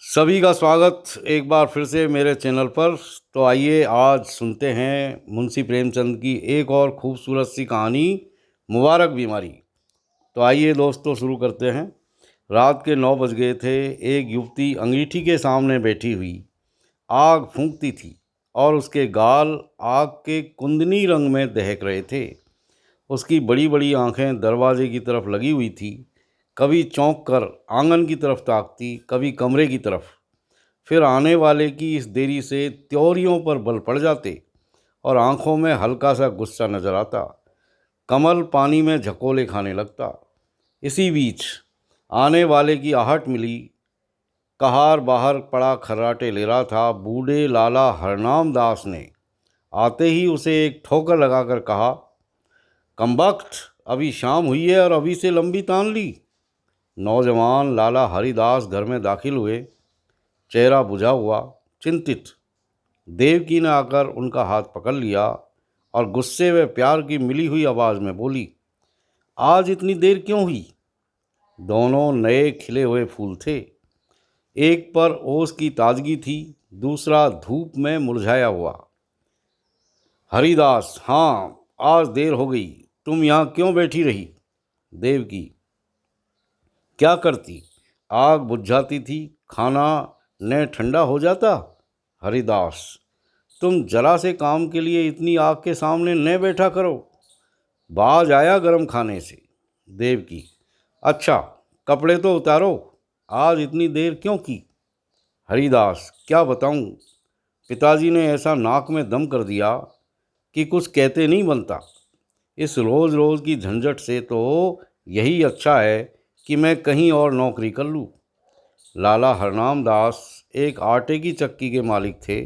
सभी का स्वागत एक बार फिर से मेरे चैनल पर। तो आइए आज सुनते हैं मुंशी प्रेमचंद की एक और खूबसूरत सी कहानी, मुबारक बीमारी। तो आइए दोस्तों शुरू करते हैं। रात के 9 बज गए थे। एक युवती अंगीठी के सामने बैठी हुई आग फूंकती थी और उसके गाल आग के कुंदनी रंग में दहक रहे थे। उसकी बड़ी बड़ी आंखें दरवाजे की तरफ लगी हुई थी। कभी चौंक कर आंगन की तरफ ताकती, कभी कमरे की तरफ। फिर आने वाले की इस देरी से त्योरियों पर बल पड़ जाते और आंखों में हल्का सा गुस्सा नजर आता। कमल पानी में झकोले खाने लगता। इसी बीच आने वाले की आहट मिली। कहार बाहर पड़ा खर्राटे ले रहा था। बूढ़े लाला हरनाम दास ने आते ही उसे एक ठोकर लगाकर कहा, कमबख्त, अभी शाम हुई है और अभी से लंबी तान ली। नौजवान लाला हरिदास घर में दाखिल हुए, चेहरा बुझा हुआ, चिंतित। देवकी ने आकर उनका हाथ पकड़ लिया और गुस्से व प्यार की मिली हुई आवाज़ में बोली, आज इतनी देर क्यों हुई? दोनों नए खिले हुए फूल थे। एक पर ओस की ताजगी थी, दूसरा धूप में मुरझाया हुआ। हरिदास, हाँ, आज देर हो गई। तुम यहाँ क्यों बैठी रही? देवकी, क्या करती? आग बुझ जाती थी, खाना न ठंडा हो जाता। हरिदास, तुम जरा से काम के लिए इतनी आग के सामने न बैठा करो, बाज आया गरम खाने से। देवकी, अच्छा, कपड़े तो उतारो, आज इतनी देर क्यों की? हरिदास, क्या बताऊं, पिताजी ने ऐसा नाक में दम कर दिया कि कुछ कहते नहीं बनता। इस रोज़ रोज़ की झंझट से तो यही अच्छा है कि मैं कहीं और नौकरी कर लूँ। लाला हरनाम दास एक आटे की चक्की के मालिक थे।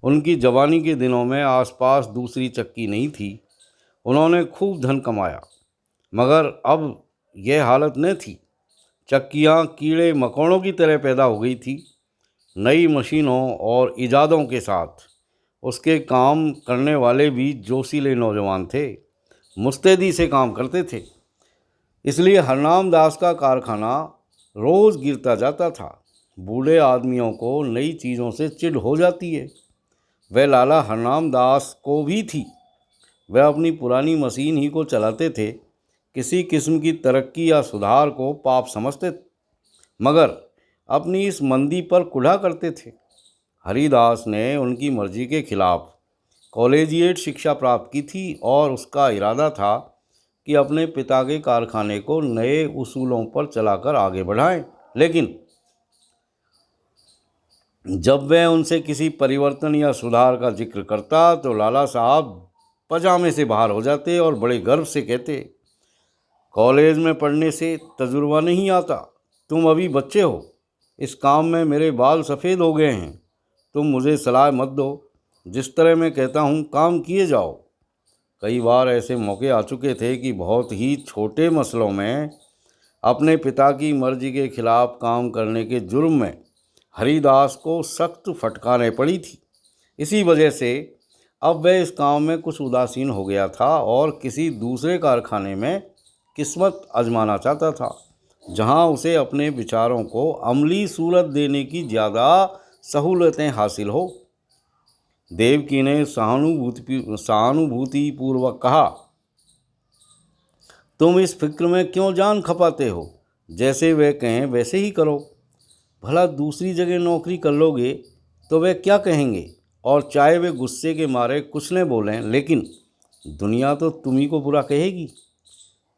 उनकी जवानी के दिनों में आसपास दूसरी चक्की नहीं थी। उन्होंने खूब धन कमाया, मगर अब यह हालत न थी। चक्कियाँ कीड़े मकोड़ों की तरह पैदा हो गई थी। नई मशीनों और इजादों के साथ उसके काम करने वाले भी जोशीले नौजवान थे, मुस्तैदी से काम करते थे। इसलिए हरनाम दास का कारखाना रोज़ गिरता जाता था। बूढ़े आदमियों को नई चीज़ों से चिढ़ हो जाती है। वह लाला हरनाम दास को भी थी। वह अपनी पुरानी मशीन ही को चलाते थे। किसी किस्म की तरक्की या सुधार को पाप समझते, मगर अपनी इस मंदी पर कुढ़ा करते थे। हरिदास ने उनकी मर्जी के खिलाफ कॉलेजिएट शिक्षा प्राप्त की थी और उसका इरादा था कि अपने पिता के कारखाने को नए उसूलों पर चलाकर आगे बढ़ाएं। लेकिन जब वह उनसे किसी परिवर्तन या सुधार का जिक्र करता तो लाला साहब पजामे से बाहर हो जाते और बड़े गर्व से कहते, कॉलेज में पढ़ने से तजुर्बा नहीं आता, तुम अभी बच्चे हो। इस काम में मेरे बाल सफ़ेद हो गए हैं। तुम मुझे सलाह मत दो, जिस तरह मैं कहता हूँ काम किए जाओ। कई बार ऐसे मौके आ चुके थे कि बहुत ही छोटे मसलों में अपने पिता की मर्जी के खिलाफ काम करने के जुर्म में हरिदास को सख्त फटकारें पड़ी थी। इसी वजह से अब वह इस काम में कुछ उदासीन हो गया था और किसी दूसरे कारखाने में किस्मत आजमाना चाहता था, जहां उसे अपने विचारों को अमली सूरत देने की ज़्यादा सहूलतें हासिल हो। देवकी ने सहानुभूतिपूर्वक कहा, तुम इस फिक्र में क्यों जान खपाते हो? जैसे वे कहें वैसे ही करो। भला दूसरी जगह नौकरी कर लोगे तो वे क्या कहेंगे? और चाहे वे गुस्से के मारे कुछ न बोलें, लेकिन दुनिया तो तुम्ही को बुरा कहेगी।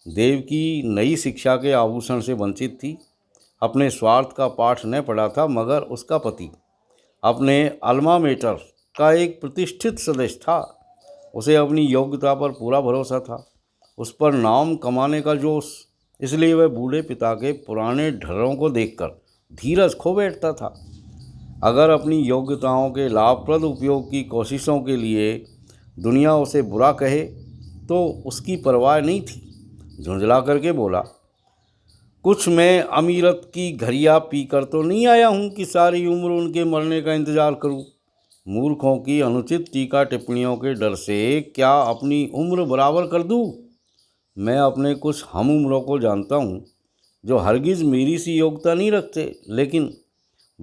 देवकी नई शिक्षा के आभूषण से वंचित थी। अपने स्वार्थ का पाठ न पढ़ा था, मगर उसका पति अपने अल्मा मेटर का एक प्रतिष्ठित सदस्य था। उसे अपनी योग्यता पर पूरा भरोसा था, उस पर नाम कमाने का जोश। इसलिए वह बूढ़े पिता के पुराने ढर्रों को देखकर धीरज खो बैठता था। अगर अपनी योग्यताओं के लाभप्रद उपयोग की कोशिशों के लिए दुनिया उसे बुरा कहे तो उसकी परवाह नहीं थी। झुंझला करके बोला, कुछ मैं अमीरत की घड़ियाँ पीकर तो नहीं आया हूँ कि सारी उम्र उनके मरने का इंतज़ार करूँ। मूर्खों की अनुचित टीका टिप्पणियों के डर से क्या अपनी उम्र बराबर कर दूँ? मैं अपने कुछ हम उम्रों को जानता हूँ जो हरगिज़ मेरी सी योग्यता नहीं रखते, लेकिन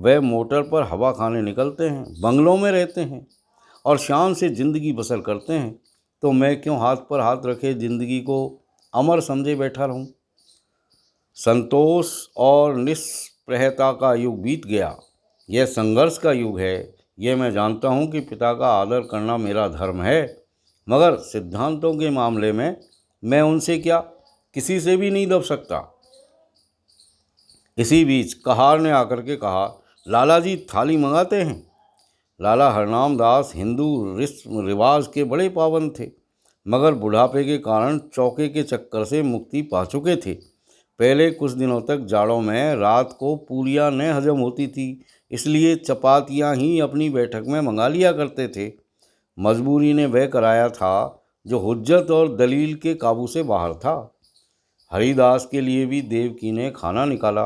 वे मोटर पर हवा खाने निकलते हैं, बंगलों में रहते हैं और शान से ज़िंदगी बसर करते हैं, तो मैं क्यों हाथ पर हाथ रखे ज़िंदगी को अमर समझे बैठा रहूं? संतोष और निष्प्रहता का युग बीत गया। यह संघर्ष का युग है। यह मैं जानता हूं कि पिता का आदर करना मेरा धर्म है, मगर सिद्धांतों के मामले में मैं उनसे क्या, किसी से भी नहीं दब सकता। इसी बीच कहार ने आकर के कहा, लाला जी थाली मंगाते हैं। लाला हरनाम दास हिंदू रस्म रिवाज के बड़े पाबंद थे, मगर बुढ़ापे के कारण चौके के चक्कर से मुक्ति पा चुके थे। पहले कुछ दिनों तक जाड़ों में रात को पूरियां न हजम होती थी, इसलिए चपातियां ही अपनी बैठक में मंगा लिया करते थे। मजबूरी ने वह कराया था जो हुज्जत और दलील के काबू से बाहर था। हरिदास के लिए भी देवकी ने खाना निकाला।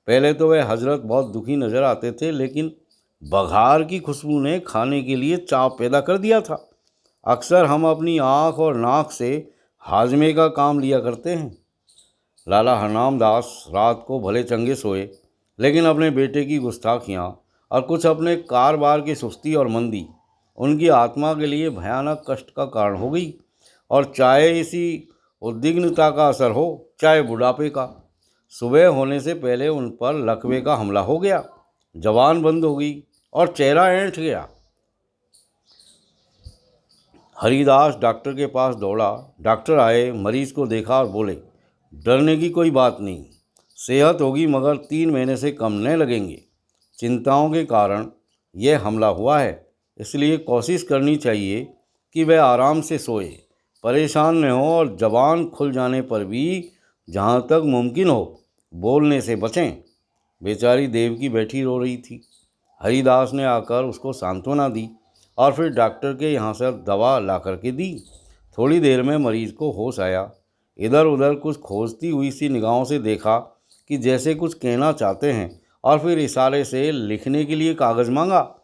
पहले तो वह हजरत बहुत दुखी नजर आते थे, लेकिन बघार की खुशबू ने खाने के लिए चाव पैदा कर दिया था। अक्सर हम अपनी आँख और नाक से हाजमे का काम लिया करते हैं। लाला हरनाम दास रात को भले चंगे सोए, लेकिन अपने बेटे की गुस्ताखियाँ और कुछ अपने कारोबार की सुस्ती और मंदी उनकी आत्मा के लिए भयानक कष्ट का कारण हो गई। और चाहे इसी उद्विग्नता का असर हो, चाहे बुढ़ापे का, सुबह होने से पहले उन पर लकवे का हमला हो गया। जबान बंद हो गई और चेहरा ऐंठ गया। हरिदास डॉक्टर के पास दौड़ा। डॉक्टर आए, मरीज को देखा और बोले, डरने की कोई बात नहीं, सेहत होगी, मगर 3 महीने से कम न लगेंगे। चिंताओं के कारण यह हमला हुआ है, इसलिए कोशिश करनी चाहिए कि वह आराम से सोए, परेशान न हो और जबान खुल जाने पर भी जहाँ तक मुमकिन हो बोलने से बचें। बेचारी देवकी बैठी रो रही थी। हरिदास ने आकर उसको सांत्वना दी और फिर डॉक्टर के यहाँ से दवा ला करके दी। थोड़ी देर में मरीज को होश आया। इधर उधर कुछ खोजती हुई सी निगाहों से देखा कि जैसे कुछ कहना चाहते हैं, और फिर इशारे से लिखने के लिए कागज़ मांगा।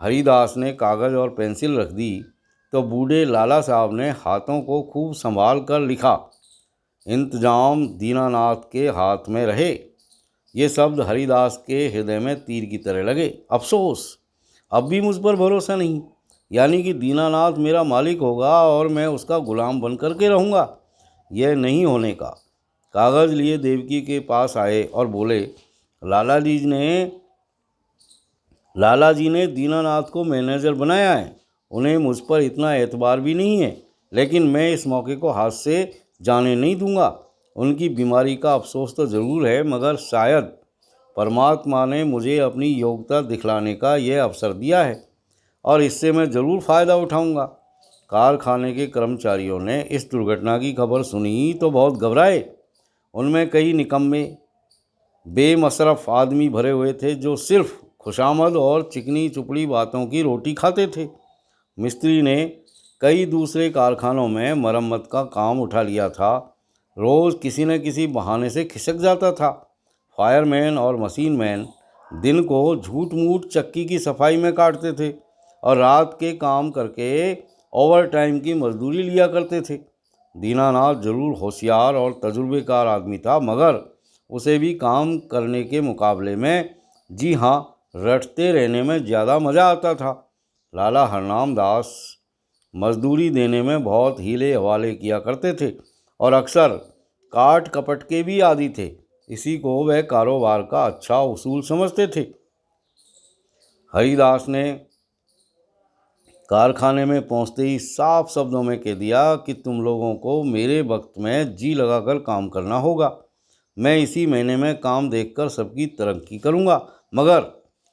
हरिदास ने कागज़ और पेंसिल रख दी तो बूढ़े लाला साहब ने हाथों को खूब संभाल कर लिखा, इंतजाम दीनानाथ के हाथ में रहे। ये शब्द हरिदास के हृदय में तीर की तरह लगे। अफसोस, अब भी मुझ पर भरोसा नहीं, यानी कि दीनानाथ मेरा मालिक होगा और मैं उसका गुलाम बन कर के रहूँगा। यह नहीं होने का। कागज़ लिए देवकी के पास आए और बोले, लाला जी ने दीनानाथ को मैनेजर बनाया है। उन्हें मुझ पर इतना एतबार भी नहीं है, लेकिन मैं इस मौके को हाथ से जाने नहीं दूंगा। उनकी बीमारी का अफसोस तो ज़रूर है, मगर शायद परमात्मा ने मुझे अपनी योग्यता दिखलाने का यह अवसर दिया है और इससे मैं ज़रूर फ़ायदा उठाऊंगा। कारखाने के कर्मचारियों ने इस दुर्घटना की खबर सुनी तो बहुत घबराए। उनमें कई निकम्मे बेमसरफ आदमी भरे हुए थे जो सिर्फ खुशामद और चिकनी चुपड़ी बातों की रोटी खाते थे। मिस्त्री ने कई दूसरे कारखानों में मरम्मत का काम उठा लिया था। रोज़ किसी न किसी बहाने से खिसक जाता था। फायरमैन और मशीन मैन दिन को झूठ मूठ चक्की की सफाई में काटते थे और रात के काम करके ओवर टाइम की मजदूरी लिया करते थे। दीनानाथ जरूर होशियार और तजुर्बेकार आदमी था, मगर उसे भी काम करने के मुकाबले में, जी हाँ, रटते रहने में ज़्यादा मज़ा आता था। लाला हरनाम दास मजदूरी देने में बहुत हीले हवाले किया करते थे और अक्सर काट कपट के भी आदी थे। इसी को वह कारोबार का अच्छा उसूल समझते थे। हरिदास ने कारखाने में पहुंचते ही साफ शब्दों में कह दिया कि तुम लोगों को मेरे वक्त में जी लगाकर काम करना होगा। मैं इसी महीने में काम देखकर सबकी तरक्की करूंगा, मगर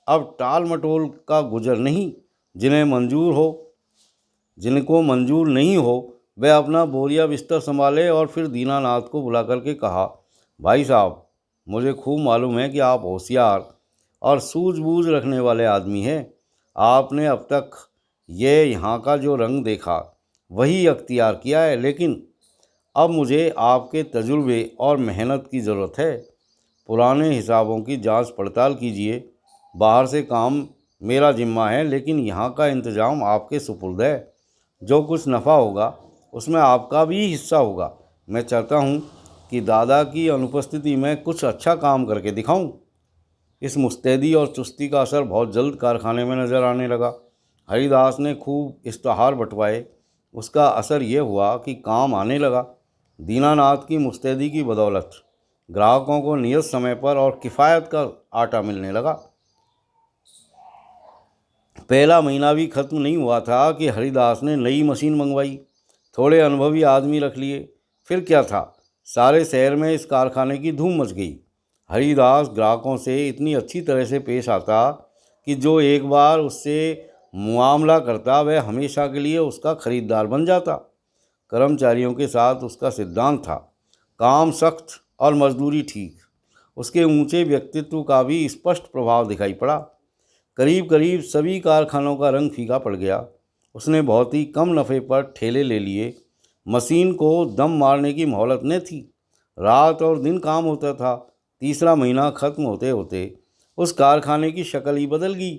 अब टाल मटोल का गुजर नहीं। जिनको मंजूर नहीं हो वह अपना बोरिया बिस्तर संभाले। और फिर दीनानाथ को बुला करके कहा, भाई साहब, मुझे खूब मालूम है कि आप होशियार और सूझबूझ रखने वाले आदमी हैं। आपने अब तक ये यहाँ का जो रंग देखा वही अख्तियार किया है, लेकिन अब मुझे आपके तजुर्बे और मेहनत की ज़रूरत है। पुराने हिसाबों की जांच पड़ताल कीजिए। बाहर से काम मेरा जिम्मा है, लेकिन यहाँ का इंतज़ाम आपके सुपुर्द है। जो कुछ नफ़ा होगा उसमें आपका भी हिस्सा होगा। मैं चाहता हूँ कि दादा की अनुपस्थिति में कुछ अच्छा काम करके दिखाऊं। इस मुस्तैदी और चुस्ती का असर बहुत जल्द कारखाने में नज़र आने लगा। हरिदास ने खूब इश्तहार बंटवाए। उसका असर ये हुआ कि काम आने लगा। दीनानाथ की मुस्तैदी की बदौलत ग्राहकों को नियत समय पर और किफ़ायत का आटा मिलने लगा। पहला महीना भी ख़त्म नहीं हुआ था कि हरिदास ने नई मशीन मंगवाई, थोड़े अनुभवी आदमी रख लिए। फिर क्या था, सारे शहर में इस कारखाने की धूम मच गई। हरिदास ग्राहकों से इतनी अच्छी तरह से पेश आता कि जो एक बार उससे मुआमला करता वह हमेशा के लिए उसका खरीदार बन जाता। कर्मचारियों के साथ उसका सिद्धांत था, काम सख्त और मजदूरी ठीक। उसके ऊंचे व्यक्तित्व का भी स्पष्ट प्रभाव दिखाई पड़ा। करीब करीब सभी कारखानों का रंग फीका पड़ गया। उसने बहुत ही कम नफ़े पर ठेले ले लिए। मशीन को दम मारने की मोहलत न थी। रात और दिन काम होता था। तीसरा महीना ख़त्म होते होते उस कारखाने की शक्ल ही बदल गई।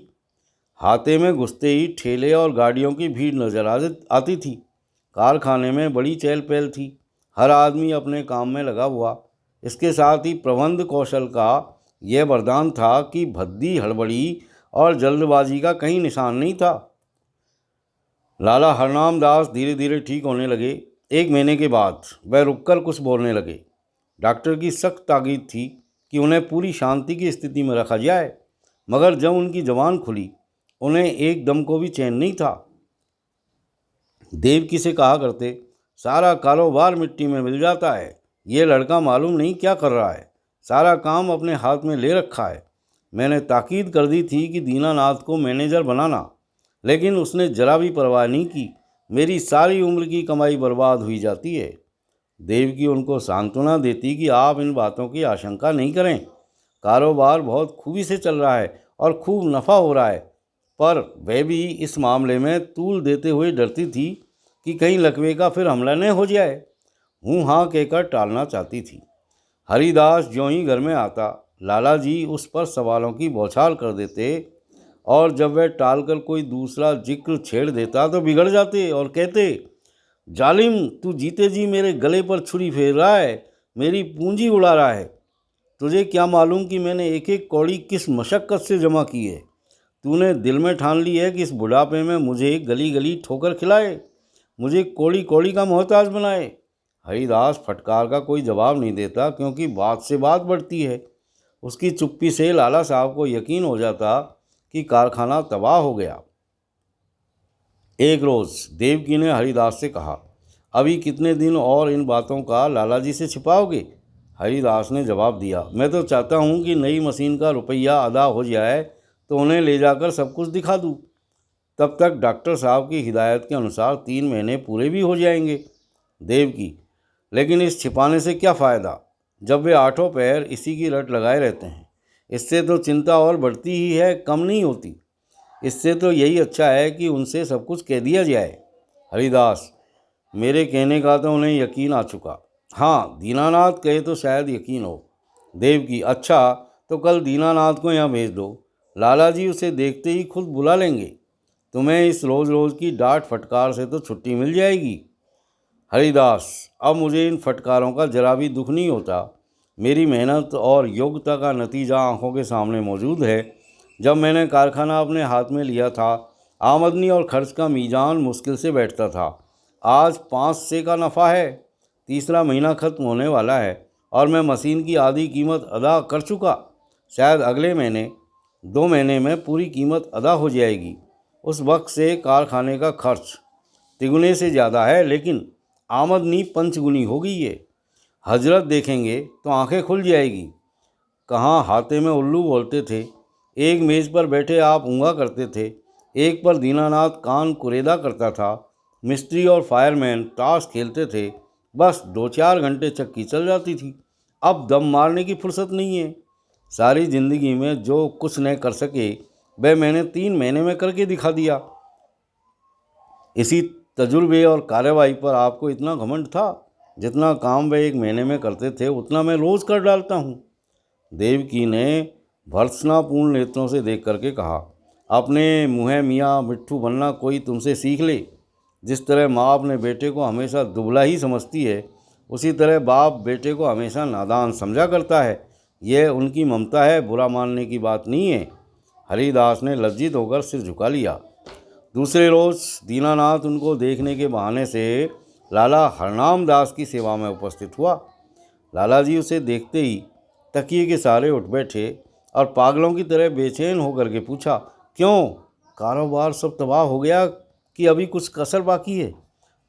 हाथे में घुसते ही ठेले और गाड़ियों की भीड़ नजर आती थी। कारखाने में बड़ी चहल पहल थी। हर आदमी अपने काम में लगा हुआ। इसके साथ ही प्रबंध कौशल का यह वरदान था कि भद्दी, हड़बड़ी और जल्दबाजी का कहीं निशान नहीं था। लाला हरनाम दास धीरे धीरे ठीक होने लगे। एक महीने के बाद वह रुककर कुछ बोलने लगे। डॉक्टर की सख्त ताकीद थी कि उन्हें पूरी शांति की स्थिति में रखा जाए, मगर जब उनकी जबान खुली उन्हें एक दम को भी चैन नहीं था। देवकी से कहा करते, सारा कारोबार मिट्टी में मिल जाता है। ये लड़का मालूम नहीं क्या कर रहा है, सारा काम अपने हाथ में ले रखा है। मैंने ताकीद कर दी थी कि दीनानाथ को मैनेजर बनाना, लेकिन उसने जरा भी परवाह नहीं की। मेरी सारी उम्र की कमाई बर्बाद हुई जाती है। देवकी उनको सांत्वना देती कि आप इन बातों की आशंका नहीं करें, कारोबार बहुत खूबी से चल रहा है और खूब नफ़ा हो रहा है। पर वह भी इस मामले में तूल देते हुए डरती थी कि कहीं लकवे का फिर हमला न हो जाए। हूँ हाँ कहकर टालना चाहती थी। हरिदास ज्यों ही घर में आता, लाला जी उस पर सवालों की बौछार कर देते, और जब वह टालकर कोई दूसरा जिक्र छेड़ देता तो बिगड़ जाते और कहते, जालिम, तू जीते जी मेरे गले पर छुरी फेर रहा है, मेरी पूंजी उड़ा रहा है। तुझे क्या मालूम कि मैंने एक एक कौड़ी किस मशक्क़त से जमा की है। तूने दिल में ठान ली है कि इस बुढ़ापे में मुझे गली गली ठोकर खिलाए, मुझे कौड़ी कौड़ी का मोहताज बनाए। हरिदास फटकार का कोई जवाब नहीं देता, क्योंकि बात से बात बढ़ती है। उसकी चुप्पी से लाला साहब को यकीन हो जाता कि कारखाना तबाह हो गया। एक रोज़ देवकी ने हरिदास से कहा, अभी कितने दिन और इन बातों का लाला जी से छिपाओगे? हरिदास ने जवाब दिया, मैं तो चाहता हूँ कि नई मशीन का रुपया अदा हो जाए तो उन्हें ले जाकर सब कुछ दिखा दूँ। तब तक डॉक्टर साहब की हिदायत के अनुसार 3 महीने पूरे भी हो जाएंगे। देवकी, लेकिन इस छिपाने से क्या फ़ायदा, जब वे आठों पैर इसी की रट लगाए रहते हैं। इससे तो चिंता और बढ़ती ही है, कम नहीं होती। इससे तो यही अच्छा है कि उनसे सब कुछ कह दिया जाए। हरिदास, मेरे कहने का तो उन्हें यकीन आ चुका। हाँ, दीनानाथ कहे तो शायद यकीन हो। देवकी, अच्छा तो कल दीनानाथ को यहाँ भेज दो। लाला जी उसे देखते ही खुद बुला लेंगे। तुम्हें इस रोज़ रोज़ की डांट फटकार से तो छुट्टी मिल जाएगी। हरिदास, अब मुझे इन फटकारों का जरा भी दुख नहीं होता। मेरी मेहनत और योग्यता का नतीजा आंखों के सामने मौजूद है। जब मैंने कारखाना अपने हाथ में लिया था, आमदनी और खर्च का मीज़ान मुश्किल से बैठता था। आज 5 से का नफ़ा है। तीसरा महीना ख़त्म होने वाला है और मैं मशीन की आधी कीमत अदा कर चुका। शायद अगले महीने 2 महीने में पूरी कीमत अदा हो जाएगी। उस वक्त से कारखाने का खर्च तिगुने से ज़्यादा है, लेकिन आमदनी पंचगुनी हो गई है। हजरत देखेंगे तो आंखें खुल जाएगी। कहाँ हाथे में उल्लू बोलते थे। एक मेज़ पर बैठे आप ऊँगा करते थे, एक पर दीनानाथ कान कुरेदा करता था। मिस्त्री और फायरमैन ताश खेलते थे। बस 2-4 घंटे चक्की चल जाती थी। अब दम मारने की फुर्सत नहीं है। सारी ज़िंदगी में जो कुछ न कर सके वह मैंने 3 महीने में करके दिखा दिया। इसी तजुर्बे और कार्रवाई पर आपको इतना घमंड था। जितना काम वह 1 महीने में करते थे उतना मैं रोज़ कर डालता हूँ। देवकी ने भर्त्सनापूर्ण नेत्रों से देख करके कहा, अपने मुँह मियाँ मिट्ठू बनना कोई तुमसे सीख ले। जिस तरह माँ अपने बेटे को हमेशा दुबला ही समझती है, उसी तरह बाप बेटे को हमेशा नादान समझा करता है। यह उनकी ममता है, बुरा मानने की बात नहीं है। हरिदास ने लज्जित होकर सिर झुका लिया। दूसरे रोज दीनानाथ उनको देखने के बहाने से लाला हरनाम दास की सेवा में उपस्थित हुआ। लाला जी उसे देखते ही तकिए के सहारे उठ बैठे और पागलों की तरह बेचैन होकर के पूछा, क्यों, कारोबार सब तबाह हो गया कि अभी कुछ कसर बाकी है?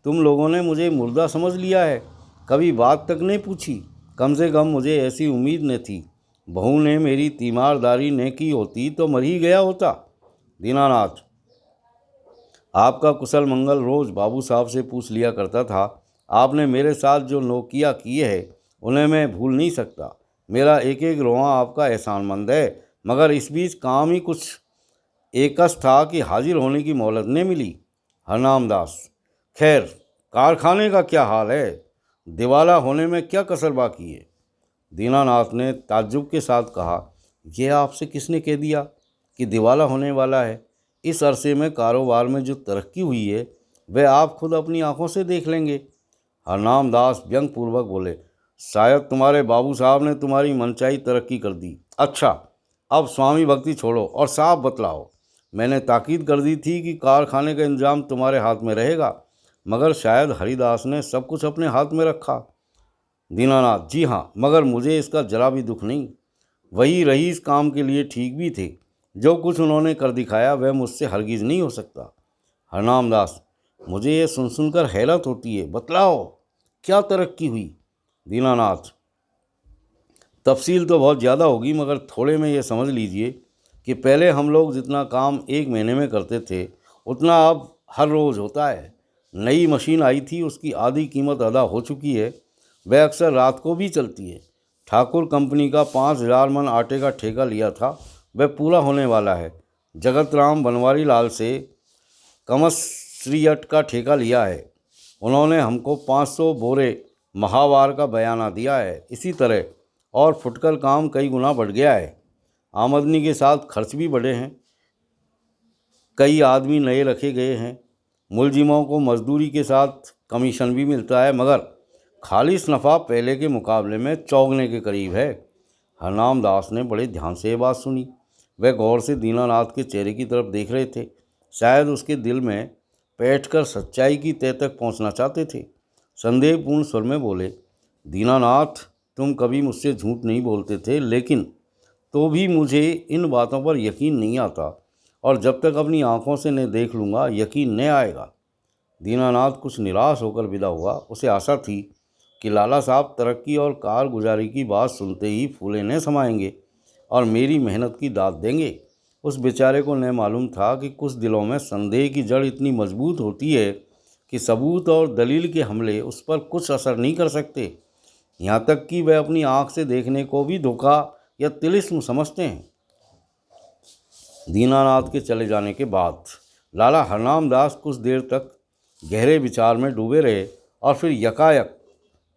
तुम लोगों ने मुझे मुर्दा समझ लिया है, कभी बात तक नहीं पूछी। कम से कम मुझे ऐसी उम्मीद न थी। बहू ने मेरी तीमारदारी न की होती तो मर ही गया होता। दीनानाथ, आपका कुशल मंगल रोज बाबू साहब से पूछ लिया करता था। आपने मेरे साथ जो नोकिया किए है उन्हें मैं भूल नहीं सकता। मेरा एक एक रोआ आपका एहसानमंद है। मगर इस बीच काम ही कुछ एकस था कि हाजिर होने की मोहलत नहीं मिली। हरनाम दास, खैर, कारखाने का क्या हाल है? दिवाला होने में क्या कसर बाकी है? दीनानाथ ने ताज्जुब के साथ कहा, यह आपसे किसने कह दिया कि दिवाला होने वाला है? इस अरसे में कारोबार में जो तरक्की हुई है वह आप खुद अपनी आंखों से देख लेंगे। हरनाम दास व्यंगपूर्वक बोले, शायद तुम्हारे बाबू साहब ने तुम्हारी मनचाही तरक्की कर दी। अच्छा, अब स्वामी भक्ति छोड़ो और साफ बतलाओ। मैंने ताकीद कर दी थी कि कारखाने का इंतजाम तुम्हारे हाथ में रहेगा, मगर शायद हरिदास ने सब कुछ अपने हाथ में रखा। दीनानाथ, जी हाँ, मगर मुझे इसका जरा भी दुख नहीं। वही रईस काम के लिए ठीक भी थे। जो कुछ उन्होंने कर दिखाया वह मुझसे हरगिज़ नहीं हो सकता। हरनाम दास, मुझे ये सुनकर हैरत होती है। बतलाओ, क्या तरक्की हुई? दीनानाथ, तफसील तो बहुत ज़्यादा होगी, मगर थोड़े में ये समझ लीजिए कि पहले हम लोग जितना काम एक महीने में करते थे उतना अब हर रोज़ होता है। नई मशीन आई थी, उसकी आधी कीमत अदा हो चुकी है। वह अक्सर रात को भी चलती है। ठाकुर कंपनी का 5,000 मन आटे का ठेका लिया था, वह पूरा होने वाला है। जगत राम बनवारी लाल से कमश्रियट का ठेका लिया है। उन्होंने हमको 500 बोरे माहवार का बयाना दिया है। इसी तरह और फुटकर काम कई गुना बढ़ गया है। आमदनी के साथ खर्च भी बढ़े हैं। कई आदमी नए रखे गए हैं। मुलजिमों को मजदूरी के साथ कमीशन भी मिलता है, मगर खालिस नफ़ा पहले के मुकाबले में चौगने के करीब है। हरनाम दास ने बड़े ध्यान से ये बात सुनी। वह गौर से दीनानाथ के चेहरे की तरफ देख रहे थे। शायद उसके दिल में बैठकर सच्चाई की तह तक पहुंचना चाहते थे। संदेहपूर्ण स्वर में बोले, दीनानाथ, तुम कभी मुझसे झूठ नहीं बोलते थे, लेकिन तो भी मुझे इन बातों पर यकीन नहीं आता, और जब तक अपनी आंखों से न देख लूँगा यकीन न आएगा। दीनानाथ कुछ निराश होकर विदा हुआ। उसे आशा थी कि लाला साहब तरक्की और कारगुजारी की बात सुनते ही फूले न समाएंगे और मेरी मेहनत की दाद देंगे। उस बेचारे को न मालूम था कि कुछ दिलों में संदेह की जड़ इतनी मजबूत होती है कि सबूत और दलील के हमले उस पर कुछ असर नहीं कर सकते। यहाँ तक कि वह अपनी आँख से देखने को भी धोखा या तिलिस्म समझते हैं। दीनानाथ के चले जाने के बाद लाला हरनाम दास कुछ देर तक गहरे विचार में डूबे रहे और फिर यकायक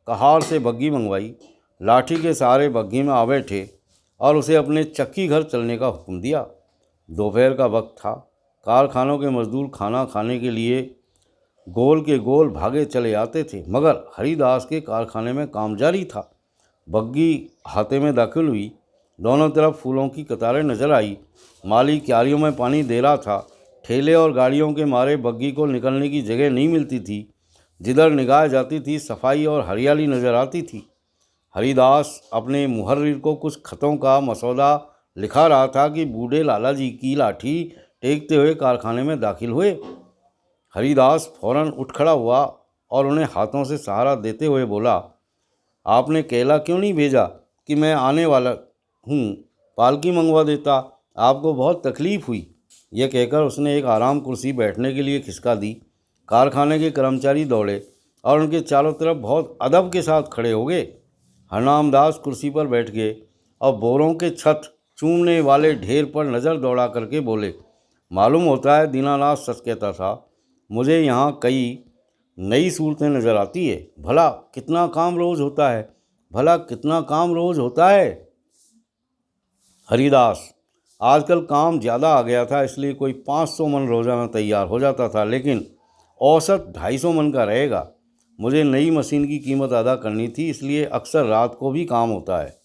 कहार से बग्घी मंगवाई। लाठी के सहारे बग्घी में आ बैठे और उसे अपने चक्की घर चलने का हुक्म दिया। दोपहर का वक्त था। कारखानों के मजदूर खाना खाने के लिए गोल के गोल भागे चले आते थे, मगर हरिदास के कारखाने में काम जारी था। बग्घी हाथे में दाखिल हुई। दोनों तरफ फूलों की कतारें नजर आई। माली क्यारियों में पानी दे रहा था। ठेले और गाड़ियों के मारे बग्घी को निकलने की जगह नहीं मिलती थी। जिधर निगाह जाती थी सफाई और हरियाली नजर आती थी। हरिदास अपने मुहर्रिर को कुछ खतों का मसौदा लिखा रहा था कि बूढ़े लाला जी की लाठी टेकते हुए कारखाने में दाखिल हुए। हरिदास फौरन उठ खड़ा हुआ और उन्हें हाथों से सहारा देते हुए बोला, आपने केला क्यों नहीं भेजा कि मैं आने वाला हूँ, पालकी मंगवा देता, आपको बहुत तकलीफ़ हुई। यह कहकर उसने एक आराम कुर्सी बैठने के लिए खिसका दी। कारखाने के कर्मचारी दौड़े और उनके चारों तरफ बहुत अदब के साथ खड़े हो गए। हरनाम दास कुर्सी पर बैठ गए और बोरों के छत चूमने वाले ढेर पर नज़र दौड़ा करके बोले, मालूम होता है दीनानाथ सच कहता था। मुझे यहाँ कई नई सूरतें नज़र आती है। भला कितना काम रोज़ होता है, भला कितना काम रोज़ होता है। हरिदास, आजकल काम ज़्यादा आ गया था, इसलिए कोई 500 मन रोज़ाना तैयार हो जाता था, लेकिन औसत 250 मन का रहेगा। मुझे नई मशीन की कीमत अदा करनी थी, इसलिए अक्सर रात को भी काम होता है।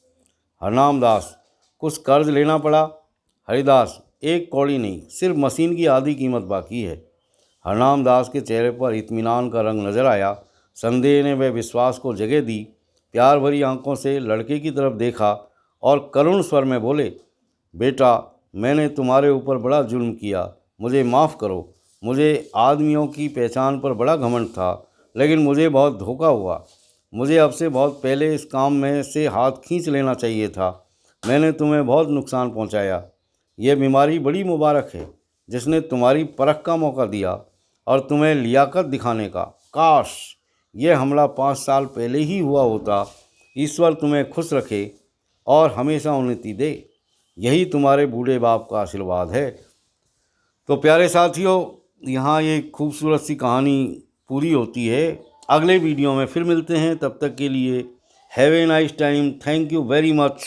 हरनाम दास, कुछ कर्ज लेना पड़ा? हरिदास, एक कौड़ी नहीं, सिर्फ मशीन की आधी कीमत बाकी है। हरनाम दास के चेहरे पर इत्मीनान का रंग नजर आया। संदेह ने वह विश्वास को जगह दी। प्यार भरी आंखों से लड़के की तरफ देखा और करुण स्वर में बोले, बेटा, मैंने तुम्हारे ऊपर बड़ा जुल्म किया, मुझे माफ़ करो। मुझे आदमियों की पहचान पर बड़ा घमंड था, लेकिन मुझे बहुत धोखा हुआ। मुझे अब से बहुत पहले इस काम में से हाथ खींच लेना चाहिए था। मैंने तुम्हें बहुत नुकसान पहुंचाया। यह बीमारी बड़ी मुबारक है जिसने तुम्हारी परख का मौका दिया और तुम्हें लियाकत दिखाने का। काश यह हमला 5 साल पहले ही हुआ होता। ईश्वर तुम्हें खुश रखे और हमेशा उन्नति दे। यही तुम्हारे बूढ़े बाप का आशीर्वाद है। तो प्यारे साथियों, यहाँ ये खूबसूरत सी कहानी पूरी होती है। अगले वीडियो में फिर मिलते हैं, तब तक के लिए have a nice time. Thank you very much.